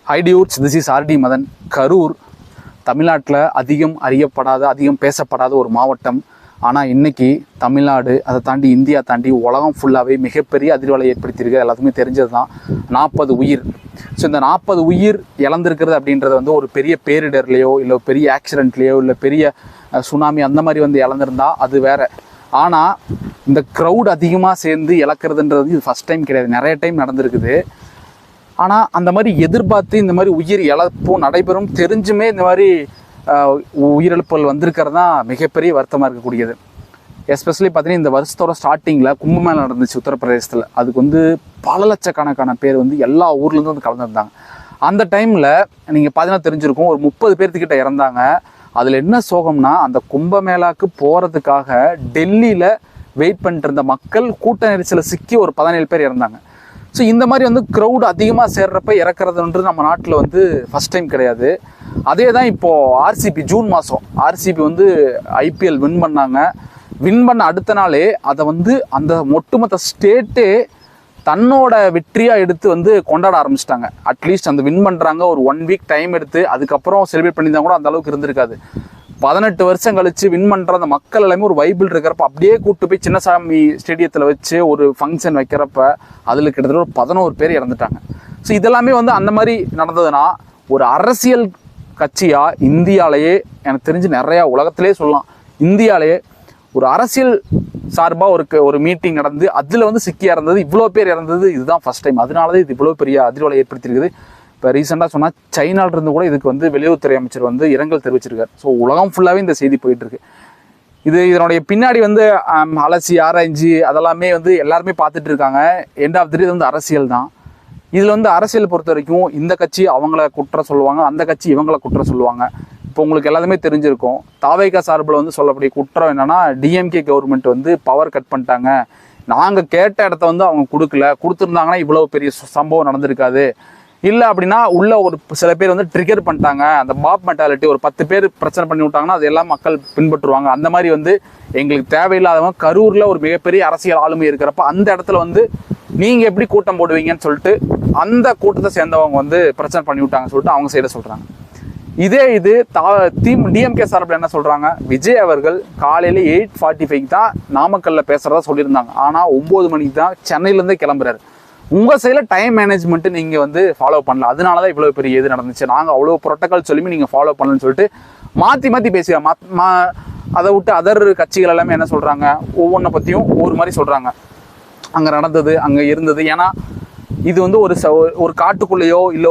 Hi dudes, this is RD Madan. Karur தமிழ்நாட்டில் அதிகம் அறியப்படாத அதிகம் பேசப்படாத ஒரு மாவட்டம். ஆனால் இன்றைக்கி தமிழ்நாடு அதை தாண்டி இந்தியா தாண்டி உலகம் ஃபுல்லாகவே மிகப்பெரிய அதிர்வலை ஏற்படுத்தியிருக்கு. எல்லாத்துக்குமே தெரிஞ்சது தான் 40 உயிர். ஸோ இந்த 40 உயிர் இழந்திருக்கிறது அப்படின்றது வந்து ஒரு பெரிய பேரிடர்லையோ இல்லை பெரிய ஆக்சிடென்ட்லேயோ இல்லை பெரிய சுனாமி அந்த மாதிரி வந்து இழந்திருந்தா அது வேறு. ஆனால் இந்த க்ரௌட் அதிகமாக சேர்ந்து இழக்கிறதுன்றது இது ஃபஸ்ட் டைம் கிடையாது, நிறைய டைம் நடந்திருக்குது. ஆனால் அந்த மாதிரி எதிர்பார்த்து இந்த மாதிரி உயிர் இழப்பும் நடைபெறும் தெரிஞ்சுமே இந்த மாதிரி உயிரிழப்புகள் வந்திருக்கிறது தான் மிகப்பெரிய வருத்தமாக இருக்கக்கூடியது. எஸ்பெஷலி பார்த்தீங்கன்னா இந்த வருஷத்தோட ஸ்டார்டிங்கில் கும்பமேளா நடந்துச்சு உத்தரப்பிரதேசத்தில். அதுக்கு வந்து பல லட்சக்கணக்கான பேர் வந்து எல்லா ஊர்லேருந்து வந்து கலந்துருந்தாங்க. அந்த டைமில் நீங்கள் பார்த்தீங்கன்னா தெரிஞ்சிருக்கும், ஒரு 30 பேர்த்துக்கிட்ட இறந்தாங்க. அதில் என்ன சோகம்னா, அந்த கும்பமேளாவுக்கு போகிறதுக்காக டெல்லியில் வெயிட் பண்ணிட்டு இருந்த மக்கள் கூட்ட நெரிசலில் சிக்கி ஒரு 17 பேர் இறந்தாங்க. ஸோ இந்த மாதிரி வந்து க்ரௌட் அதிகமாக சேர்றப்ப இறக்குறதுன்றது நம்ம நாட்டில் வந்து ஃபஸ்ட் டைம் கிடையாது. அதே தான் இப்போது ஆர்சிபி ஜூன் மாதம் ஆர்சிபி வந்து ஐபிஎல் வின் பண்ணாங்க. வின் பண்ண அடுத்த நாளே அதை வந்து அந்த ஒட்டுமொத்த ஸ்டேட்டே தன்னோட வெற்றியாக எடுத்து வந்து கொண்டாட ஆரம்பிச்சிட்டாங்க. அட்லீஸ்ட் அந்த வின் பண்ணுறாங்க, ஒரு 1 வீக் டைம் எடுத்து அதுக்கப்புறம் செலிப்ரேட் பண்ணியிருந்தா கூட அந்த அளவுக்கு இருந்திருக்காது. 18 வருஷம் கழிச்சு வின் பண்ணுற அந்த மக்கள் எல்லாமே ஒரு வைபிள் இருக்கிறப்ப அப்படியே கூப்பிட்டு போய் சின்னசாமி ஸ்டேடியத்தில் வச்சு ஒரு ஃபங்க்ஷன் வைக்கிறப்ப அதில் கிட்டத்தட்ட ஒரு 11 பேர் இறந்துட்டாங்க. ஸோ இதெல்லாமே வந்து அந்த மாதிரி நடந்ததுன்னா ஒரு அரசியல் கட்சியாக இந்தியாவிலேயே எனக்கு தெரிஞ்சு நிறையா உலகத்திலே சொல்லலாம், இந்தியாவிலேயே ஒரு அரசியல் சார்பாக ஒரு மீட்டிங் நடந்து அதில் வந்து சிக்கி இறந்தது, இவ்வளோ பேர் இறந்தது இதுதான் ஃபஸ்ட் டைம். அதனால தான் இது இவ்வளோ பெரிய அதிர்வலை ஏற்படுத்தியிருக்குது. இப்போ ரீசெண்டாக சொன்னால் சைனாலிருந்து கூட இதுக்கு வந்து வெளியுறவுத்துறை அமைச்சர் வந்து இரங்கல் தெரிவிச்சிருக்காரு. ஸோ உலகம் ஃபுல்லாகவே இந்த செய்தி போயிட்டுருக்கு. இதனுடைய பின்னாடி வந்து அலசி ஆராய்ச்சி அதெல்லாமே வந்து எல்லாருமே பார்த்துட்டு இருக்காங்க. எண்ட் ஆஃப் தி டே வந்து அரசியல் தான். இதில் வந்து அரசியல் பொறுத்த வரைக்கும் இந்த கட்சி அவங்கள குற்றம் சொல்லுவாங்க, அந்த கட்சி இவங்களை குற்றம் சொல்லுவாங்க. இப்போ உங்களுக்கு எல்லாருமே தெரிஞ்சிருக்கும், தாவேகா சார்பில் வந்து சொல்லக்கூடிய குற்றம் என்னென்னா, டிஎம்கே கவர்மெண்ட் வந்து பவர் கட் பண்ணிட்டாங்க, நாங்கள் கேட்ட இடத்த வந்து அவங்க கொடுத்துருந்தாங்கன்னா இவ்வளோ பெரிய சம்பவம் நடந்திருக்காது. இல்லை அப்படின்னா உள்ள ஒரு சில பேர் வந்து ட்ரிகர் பண்ணிட்டாங்க, அந்த பாப் மென்டாலிட்டி, ஒரு 10 பேர் பிரச்சனை பண்ணி விட்டாங்கன்னா அது எல்லாம் மக்கள் பின்பற்றுவாங்க. அந்த மாதிரி வந்து எங்களுக்கு தேவையில்லாதவங்க கரூரில் ஒரு மிகப்பெரிய அரசியல் ஆளுமை இருக்கிறப்ப அந்த இடத்துல வந்து நீங்கள் எப்படி கூட்டம் போடுவீங்கன்னு சொல்லிட்டு அந்த கூட்டத்தை சேர்ந்தவங்க வந்து பிரச்சனை பண்ணி விட்டாங்கன்னு சொல்லிட்டு அவங்க சைட சொல்கிறாங்க. இது டிஎம்கே சார்பில் என்ன சொல்கிறாங்க, விஜய் அவர்கள் காலையில் 8:45 தான் நாமக்கல்லில் பேசுகிறதா சொல்லியிருந்தாங்க. ஆனால் 9 மணிக்கு தான் சென்னையிலேருந்தே கிளம்புறாரு. உங்கள் சைடில் டைம் மேனேஜ்மெண்ட்டு நீங்கள் வந்து ஃபாலோ பண்ணல, அதனால தான் இவ்வளோ பெரிய இது நடந்துச்சு, நாங்கள் அவ்வளோ ப்ரோட்டோக்கால் சொல்லியுமே நீங்கள் ஃபாலோ பண்ணலன்னு சொல்லிட்டு மாற்றி பேசுவாங்க. அதை விட்டு அதர் கட்சிகள் எல்லாமே என்ன சொல்கிறாங்க, ஒவ்வொன்றை பற்றியும் ஒவ்வொரு மாதிரி சொல்கிறாங்க. அங்கே நடந்தது, அங்கே இருந்தது. ஏன்னா இது வந்து ஒரு காட்டுக்குள்ளேயோ இல்லை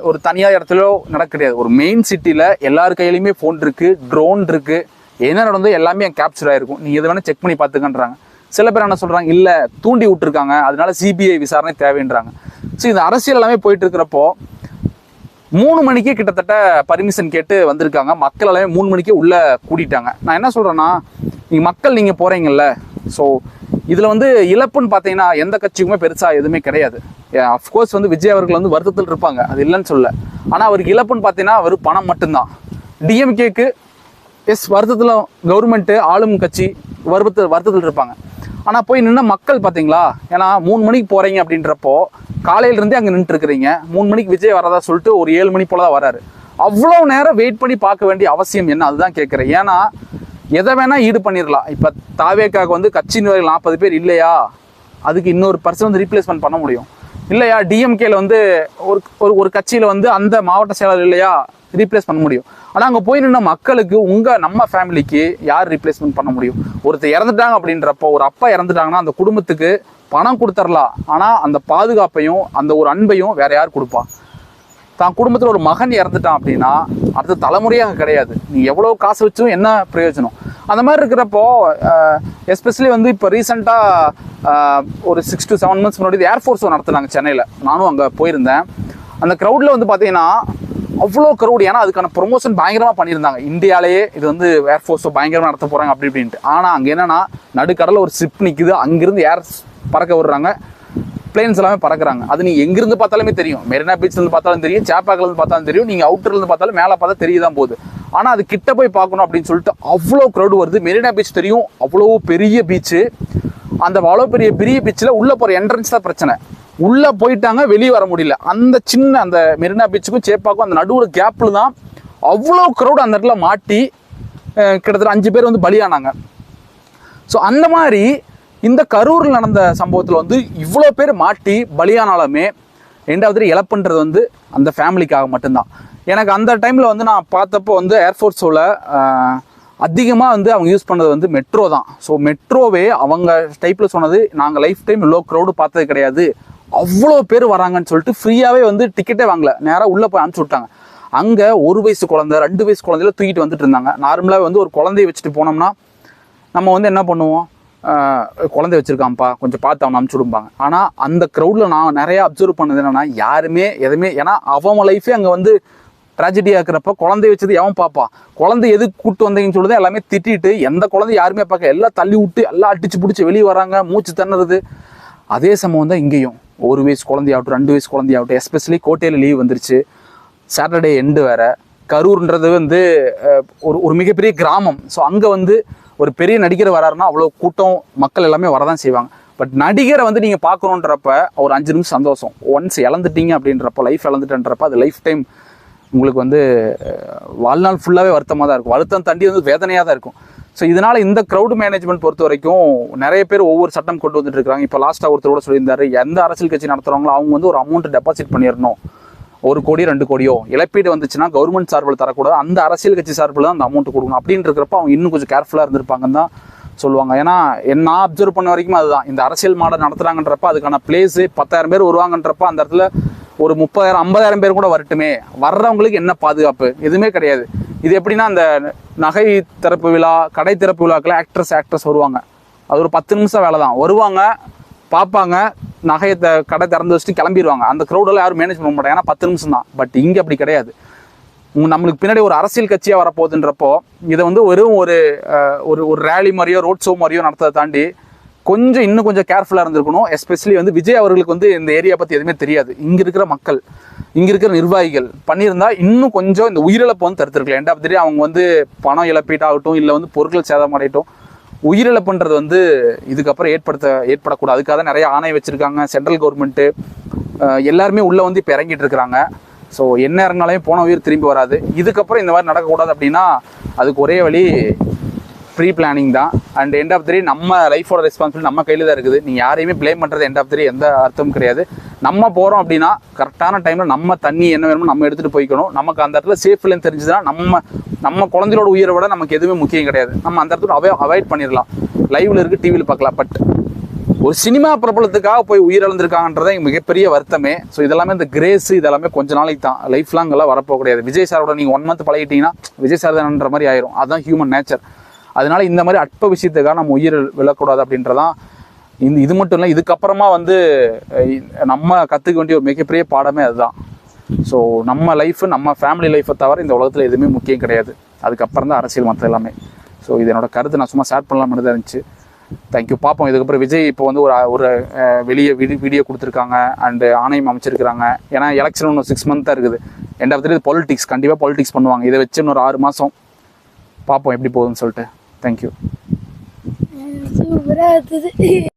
ஒரு தனியார் இடத்துலையோ நடக்க கிடையாது. ஒரு மெயின் சிட்டியில் எல்லார் கையிலையுமே ஃபோன் இருக்குது, ட்ரோன் இருக்குது, என்ன நடந்தோ எல்லாமே கேப்சர் ஆகிருக்கும், நீங்கள் எது வேணால் செக் பண்ணி பார்த்துக்கன்றாங்க. சில பேர் என்ன சொல்கிறாங்க, இல்லை தூண்டி விட்டுருக்காங்க, அதனால சிபிஐ விசாரணை தேவைன்றாங்க. ஸோ இந்த அரசியல் எல்லாமே போயிட்டு இருக்கிறப்போ 3 மணிக்கு கிட்டத்தட்ட பர்மிஷன் கேட்டு வந்திருக்காங்க. மக்கள் எல்லாமே 3 மணிக்கே உள்ளே கூட்டிட்டாங்க. நான் என்ன சொல்கிறேன்னா, நீங்கள் போகிறீங்கல்ல, ஸோ இதில் வந்து இழப்புன்னு பார்த்தீங்கன்னா எந்த கட்சிக்குமே பெருசாக எதுவுமே கிடையாது. அஃப்கோர்ஸ் வந்து விஜய் அவர்கள் வந்து வருத்தத்தில் இருப்பாங்க, அது இல்லைன்னு சொல்ல. ஆனால் அவருக்கு இழப்புன்னு பார்த்தீங்கன்னா வெறும் பணம் மட்டும்தான். டிஎம்கேக்கு வருத்தத்தில் கவர்மெண்ட்டு ஆளும் கட்சி வருத்தத்தில் இருப்பாங்க. ஆனால் போய் நின்று மக்கள் பார்த்தீங்களா, ஏன்னா 3 மணிக்கு போகிறீங்க அப்படின்றப்போ காலையிலேருந்தே அங்கே நின்றுட்டுருக்கிறீங்க. 3 மணிக்கு விஜய் வரதா சொல்லிட்டு ஒரு 7 மணி போல் தான் வராரு. அவ்வளோ நேரம் வெயிட் பண்ணி பார்க்க வேண்டிய அவசியம் என்ன, அதுதான் கேட்குறேன். ஏன்னா எதை வேணால் ஈடு பண்ணிடலாம். இப்போ தாவேக்காக வந்து கட்சி நிர்வாகிகள் 40 பேர் இல்லையா, அதுக்கு இன்னொரு பர்சன் வந்து ரீப்ளேஸ்மெண்ட் பண்ண முடியும். இல்லையா டிஎம்கேல வந்து ஒரு கட்சியில் வந்து அந்த மாவட்ட செயலாளர் இல்லையா, ரீப்ளேஸ் பண்ண முடியும். ஆனால் அங்கே போய் நின்ற மக்களுக்கு நம்ம ஃபேமிலிக்கு யார் ரீப்ளேஸ்மெண்ட் பண்ண முடியும்? ஒருத்தர் இறந்துட்டாங்க அப்படின்றப்போ, ஒரு அப்பா இறந்துட்டாங்கன்னா அந்த குடும்பத்துக்கு பணம் கொடுத்துடலாம், ஆனால் அந்த பாதுகாப்பையும் அந்த ஒரு அன்பையும் வேற யார் கொடுப்பா? தான் குடும்பத்தில் ஒரு மகன் இறந்துட்டான் அப்படின்னா அடுத்த தலைமுறையாக கிடையாது, நீ எவ்வளோ காசு வச்சும் என்ன பிரயோஜனம்? அந்த மாதிரி இருக்கிறப்போ எஸ்பெஷலி வந்து இப்போ ரீசெண்டாக ஒரு 6 to 7 months முன்னாடி ஏர்ஃபோர்ஸ் நடத்துனாங்க சென்னையில். நானும் அங்கே போயிருந்தேன். அந்த க்ரௌடில் வந்து பார்த்தீங்கன்னா அவ்வளோ க்ரௌட். ஏன்னா அதுக்கான ப்ரொமோஷன் பயங்கரமாக பண்ணியிருந்தாங்க. இந்தியாவிலேயே இது வந்து ஏர்ஃபோர்ஸை பயங்கரமாக நடத்த போகிறாங்க அப்படி இப்படின்ட்டு. ஆனால் அங்கே என்னென்னா நடுக்கடலில் ஒரு ஷிப் நிற்குது, அங்கேருந்து ஏர் பறக்க விடுறாங்க, பிளேன்ஸ் எல்லாமே பறக்குறாங்க. அது நீங்கள் எங்கேருந்து பார்த்தாலுமே தெரியும், மெரினா பீச்லேருந்து பார்த்தாலும் தெரியும், சேப்பாக்கிலேருந்து பார்த்தாலும் தெரியும், நீங்கள் அவுட்டர்லேருந்து பார்த்தாலும் மேலே பார்த்தா தெரியதான் போகுது. ஆனால் அது கிட்ட போய் பார்க்கணும் அப்படின்னு சொல்லிட்டு அவ்வளோ க்ரௌடு வருது. மெரினா பீச் தெரியும், அவ்வளோ பெரிய பீச்சு. அந்த அவ்வளோ பெரிய பீச்சில் உள்ளே போகிற என்ட்ரன்ஸ் தான் பிரச்சனை. உள்ளே போயிட்டாங்க, வெளியே வர முடியல. அந்த சின்ன அந்த மெரினா பீச்சுக்கும் சேப்பாக்கும் அந்த நடுவில் கேப்பில் தான் அவ்வளோ க்ரௌட் அந்த இடத்துல மாட்டி கிட்டத்தட்ட 5 பேர் வந்து பலியானாங்க. ஸோ அந்த மாதிரி இந்த கரூரில் நடந்த சம்பவத்தில் வந்து இவ்வளோ பேர் மாட்டி பலியானாலுமே ரெண்டாவது இழப்புன்றது வந்து அந்த ஃபேமிலிக்காக மட்டும்தான். எனக்கு அந்த டைமில் வந்து நான் பார்த்தப்போ வந்து ஏர்ஃபோர்ஸோட அதிகமாக வந்து அவங்க யூஸ் பண்ணது வந்து மெட்ரோ தான். ஸோ மெட்ரோவே அவங்க டைப்பில் சொன்னது, நாங்கள் லைஃப் டைம் இவ்வளோ க்ரௌடு பார்த்தது கிடையாது, அவ்வளோ பேர் வராங்கன்னு சொல்லிட்டு ஃப்ரீயாகவே வந்து டிக்கெட்டே வாங்கல, நேராக உள்ளே போய் அனுப்பிச்சி விட்டாங்க. அங்கே 1 வயசு குழந்தை 2 வயசு குழந்தையில தூக்கிட்டு வந்துட்டு இருந்தாங்க. நார்மலாக வந்து ஒரு குழந்தைய வச்சுட்டு போனோம்னா நம்ம வந்து என்ன பண்ணுவோம், குழந்தை வச்சுருக்கான்ப்பா கொஞ்சம் பார்த்து அவனை அனுப்பிச்சி விடும்பாங்க. ஆனால் அந்த க்ரௌடில் நான் நிறையா அப்சர்வ் பண்ணது என்னென்னா, யாருமே எதுவுமே, ஏன்னா அவன் லைஃபே அங்கே வந்து ட்ராஜடியாக இருக்கிறப்ப குழந்தைய வச்சது எவன் பார்ப்பான், குழந்தை எதுக்கு கூப்பிட்டு வந்தீங்கன்னு சொல்லுறது எல்லாமே திட்டிட்டு, எந்த குழந்தை யாருமே பார்க்க, எல்லாம் தள்ளி விட்டு எல்லாம் அடிச்சு பிடிச்சி வெளியே வராங்க, மூச்சு தண்ணுறது. அதே சமயம் தான் இங்கேயும் 1 வயசு குழந்தையாகட்டும் 2 வயசு குழந்தையாகட்டும், எஸ்பெஷலி கோட்டையில் லீவ் வந்துருச்சு, சாட்டர்டே எண்டு வேறு. கரூர்ன்றது வந்து ஒரு மிகப்பெரிய கிராமம். ஸோ அங்கே வந்து ஒரு பெரிய நடிகர் வராருன்னா அவ்வளோ கூட்டம் மக்கள் எல்லாமே வரதான் செய்வாங்க. பட் நடிகரை வந்து நீங்கள் பார்க்கணுன்றப்ப ஒரு 5 நிமிஷம் சந்தோஷம், ஒன்ஸ் இழந்துட்டீங்க அப்படின்றப்ப, லைஃப் இழந்துட்டேன்றப்ப அது லைஃப் டைம் உங்களுக்கு வந்து வாழ்நாள் ஃபுல்லாகவே வருத்தமாக தான் இருக்கும். வருத்தம் தாண்டி வந்து வேதனையாக தான் இருக்கும். ஸோ இதனால் இந்த க்ரௌட் மேனேஜ்மெண்ட் பொறுத்த வரைக்கும் நிறைய பேர் ஒவ்வொரு சட்டம் கொண்டு வந்துட்டு இருக்காங்க. இப்போ லாஸ்ட்டாக ஒருத்தர் கூட சொல்லியிருந்தாரு, எந்த அரசியல் கட்சி நடத்துகிறவங்களோ அவங்க வந்து ஒரு அமௌண்ட் டெபாசிட் பண்ணிடணும், 1 கோடி 2 கோடியோ இழப்பீடு வந்துச்சுன்னா கவர்மெண்ட் சார்பில் தரக்கூடாது, அந்த அரசியல் கட்சி சார்பில் தான் அந்த அமௌண்ட் கொடுக்கணும் அப்படின்னு இருக்கிறப்ப அவங்க இன்னும் கொஞ்சம் கேர்ஃபுல்லாக இருந்திருப்பாங்கன்னு தான் சொல்லுவாங்க. ஏன்னா நான் அப்சர்வ் பண்ண வரைக்கும் அதுதான், இந்த அரசியல் மாடல் நடத்துகிறாங்கன்றப்ப அதுக்கான பிளேஸு 10,000 பேர் வருவாங்கன்றப்ப அந்த இடத்துல ஒரு 30,000 50,000 பேர் கூட வரட்டுமே, வர்றவங்களுக்கு என்ன பாதுகாப்பு, எதுவுமே கிடையாது. இது எப்படின்னா அந்த நகை திறப்பு விழா, கடை திறப்பு விழாக்கெல்லாம் ஆக்ட்ரஸ் வருவாங்க, அது ஒரு 10 நிமிஷம் வேலை தான், வருவாங்க பார்ப்பாங்க, நகையை கடை திறந்து வச்சுட்டு கிளம்பிடுவாங்க. அந்த க்ரௌடெல்லாம் யாரும் மேனேஜ் பண்ண மாட்டாங்க, ஏன்னா 10 நிமிஷம் தான். பட் இங்கே அப்படி கிடையாது. நம்மளுக்கு பின்னாடி ஒரு அரசியல் கட்சியாக வரப்போகுதுன்றப்போ இதை வந்து வெறும் ஒரு ரேலி மாதிரியோ ரோட் ஷோ மாதிரியோ நடத்ததை தாண்டி கொஞ்சம் இன்னும் கொஞ்சம் கேர்ஃபுல்லாக இருந்திருக்கணும். எஸ்பெஷலி வந்து விஜய் அவர்களுக்கு வந்து இந்த ஏரியா பற்றி எதுவுமே தெரியாது. இங்கே இருக்கிற மக்கள், இங்கே இருக்கிற நிர்வாகிகள் பண்ணியிருந்தா இன்னும் கொஞ்சம் இந்த உயிரிழப்பு வந்து தடுத்துருக்கலாம். எண்ட் ஆஃப் தி டே அவங்க வந்து பணம் இழப்பீட்டாகட்டும், இல்லை வந்து பொருட்கள் சேதமடையட்டும், உயிரிழப்புன்றது வந்து இதுக்கப்புறம் ஏற்படக்கூடாது. அதுக்காக தான் நிறைய ஆணை வச்சுருக்காங்க சென்ட்ரல் கவர்மெண்ட்டு, எல்லாருமே உள்ளே வந்து இப்போ இறங்கிட்டு இருக்கிறாங்க. ஸோ என்ன இறங்கினாலே போன உயிர் திரும்பி வராது. இதுக்கப்புறம் இந்த மாதிரி நடக்கக்கூடாது அப்படின்னா அதுக்கு ஒரே வழி ப்ரீ பிளானிங் தான். அண்ட் எண்ட் ஆஃப் தி டே நம்ம லைஃபோட ரெஸ்பான்சிபிலிட்டி நம்ம கையில் தான் இருக்குது. நீங்கள் யாரையுமே ப்ளேம் பண்ணுறது எண்ட் ஆஃப் தி டே எந்த அர்த்தமும் கிடையாது. நம்ம போகிறோம் அப்படின்னா கரெக்டான டைமில் நம்ம தண்ணி என்ன வேணுமோ நம்ம எடுத்துகிட்டு போய்க்கணும். நமக்கு அந்த இடத்துல சேஃப் இல்லைன்னு தெரிஞ்சுதுன்னா நம்ம குழந்தையோட உயிரை விட நமக்கு எதுவுமே முக்கியம் கிடையாது. நம்ம அந்த இடத்துல அவாய்ட் பண்ணிடலாம், லைவில் இருக்குது, டிவியில் பார்க்கலாம். பட் ஒரு சினிமா பிரபலத்துக்காக போய் உயிரிழந்திருக்காங்கன்றத எங்கள் மிகப்பெரிய வருத்தமே. ஸோ இதெல்லாமே இந்த கிரேஸ் இதெல்லாமே கொஞ்ச நாளைக்கு தான், லைஃப் லாங் எல்லாம் வரப்போ கிடையாது. விஜய் சாரோட நீங்கள் 1 மந்த் பழகிட்டீங்கன்னா விஜய் சார் தானன்ற மாதிரி ஆயிரும். அதுதான் ஹியூமன் நேச்சர். அதனால இந்த மாதிரி அற்ப விஷயத்துக்காக நம்ம உயிர் விழக்கூடாது அப்படின்றதான் இது மட்டும் இல்லை, இதுக்கப்புறமா வந்து நம்ம கற்றுக்க வேண்டிய ஒரு மிகப்பெரிய பாடமே அதுதான். ஸோ நம்ம லைஃபு, நம்ம ஃபேமிலி லைஃப்பை தவிர இந்த உலகத்தில் எதுவுமே முக்கியம் கிடையாது. அதுக்கப்புறம் தான் அரசியல் மற்ற எல்லாமே. ஸோ இது என்னோட கருத்து, நான் சும்மா ஷேர் பண்ணலாம்னு தான் இருந்துச்சு. தேங்க்யூ. பார்ப்போம் இதுக்கப்புறம் விஜய் இப்போ வந்து ஒரு வெளியே வீடியோ கொடுத்துருக்காங்க அண்டு ஆணையம் அமைச்சிருக்கிறாங்க. ஏன்னா எலெக்ஷன் இன்னும் 6 மந்த் தான் இருக்குது. End of the day politics கண்டிப்பாக பாலிடிக்ஸ் பண்ணுவாங்க. இதை வச்சு இன்னொரு 6 மாதம் பார்ப்போம் எப்படி போகுதுன்னு சொல்லிட்டு. தேங்க்யூ.